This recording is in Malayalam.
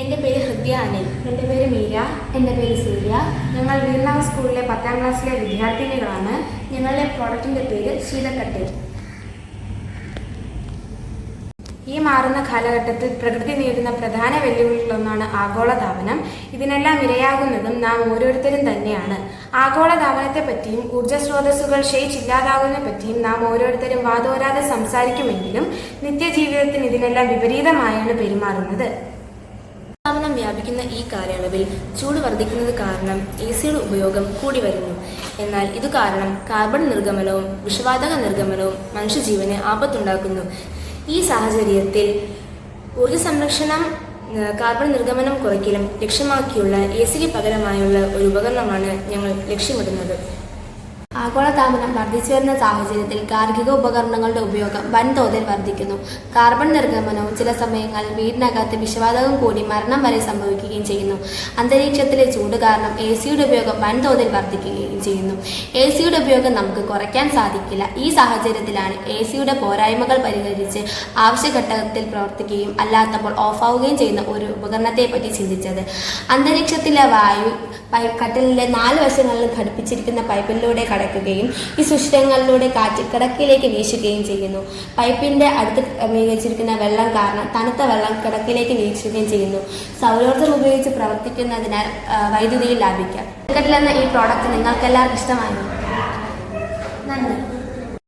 എൻ്റെ പേര് ഹൃദ്യ അനിൽ. എൻ്റെ പേര് മീര. എൻ്റെ പേര് സൂര്യ. ഞങ്ങൾ വീർനാവ് സ്കൂളിലെ 10ാം ക്ലാസ്സിലെ വിദ്യാർത്ഥിനികളാണ്. ഞങ്ങളുടെ പ്രോഡക്റ്റിൻ്റെ പേര് ശീതക്കട്ടിൽ. ഈ മാറുന്ന കാലഘട്ടത്തിൽ പ്രകൃതി നേരിടുന്ന പ്രധാന വെല്ലുവിളികളൊന്നാണ് ആഗോളതാപനം. ഇതിനെല്ലാം ഇരയാകുന്നതും നാം ഓരോരുത്തരും തന്നെയാണ്. ആഗോളതാപനത്തെപ്പറ്റിയും ഊർജ്ജ സ്രോതസ്സുകൾ ക്ഷയിച്ചില്ലാതാകുന്നതിനെപ്പറ്റിയും നാം ഓരോരുത്തരും വാതോരാതെ സംസാരിക്കുമെങ്കിലും നിത്യജീവിതത്തിന് ഇതിനെല്ലാം വിപരീതമായാണ് പെരുമാറുന്നത്. താപനം വ്യാപിക്കുന്ന ഈ കാലയളവിൽ ചൂട് വർദ്ധിക്കുന്നത് കാരണം AC-യുടെ ഉപയോഗം കൂടി വരുന്നു. എന്നാൽ ഇതു കാരണം കാർബൺ നിർഗമനവും വിഷവാതക നിർഗമനവും മനുഷ്യജീവന് ആപത്തുണ്ടാക്കുന്നു. ഈ സാഹചര്യത്തിൽ ഊർജ്ജ സംരക്ഷണം, കാർബൺ നിർഗമനം കുറയ്ക്കലും ലക്ഷ്യമാക്കിയുള്ള AC-ക്ക് പകരമായുള്ള ഒരു ഉപകരണമാണ് ഞങ്ങൾ ലക്ഷ്യമിടുന്നത്. ആഗോളതാപനം വർദ്ധിച്ചു വരുന്ന സാഹചര്യത്തിൽ ഗാർഹിക ഉപകരണങ്ങളുടെ ഉപയോഗം വൻതോതിൽ വർദ്ധിക്കുന്നു. കാർബൺ നിർഗമനവും ചില സമയങ്ങളിൽ വീടിനകത്ത് വിഷവാതകം കൂടി മരണം വരെ സംഭവിക്കുകയും ചെയ്യുന്നു. അന്തരീക്ഷത്തിലെ ചൂട് കാരണം AC-യുടെ ഉപയോഗം വൻതോതിൽ വർദ്ധിക്കുകയും ചെയ്യുന്നു. AC-യുടെ ഉപയോഗം നമുക്ക് കുറയ്ക്കാൻ സാധിക്കില്ല. ഈ സാഹചര്യത്തിലാണ് AC-യുടെ പോരായ്മകൾ പരിഹരിച്ച് ആവശ്യഘട്ടത്തിൽ പ്രവർത്തിക്കുകയും അല്ലാത്തപ്പോൾ ഓഫാവുകയും ചെയ്യുന്ന ഒരു ഉപകരണത്തെ പറ്റി ചിന്തിച്ചത്. അന്തരീക്ഷത്തിലെ വായു കട്ടിലിൻ്റെ 4 വശങ്ങളിലും ഘടിപ്പിച്ചിരിക്കുന്ന പൈപ്പിലൂടെ കടക്കുകയും ഈ സുഷിരങ്ങളിലൂടെ കാറ്റ് കിടക്കയിലേക്ക് വീശുകയും ചെയ്യുന്നു. പൈപ്പിൻ്റെ അടുത്ത് ക്രമീകരിച്ചിരിക്കുന്ന വെള്ളം കാരണം തണുത്ത വെള്ളം കിടക്കയിലേക്ക് വീശുകയും ചെയ്യുന്നു. സൗരോർജ്ജം ഉപയോഗിച്ച് പ്രവർത്തിക്കുന്നതിനാൽ വൈദ്യുതിയിൽ ലാഭിക്കാം. ശീതക്കട്ടിൽ എന്ന ഈ പ്രോഡക്റ്റ് നിങ്ങൾക്ക് എല്ലാവർക്കും ഇഷ്ടമായിരുന്നു.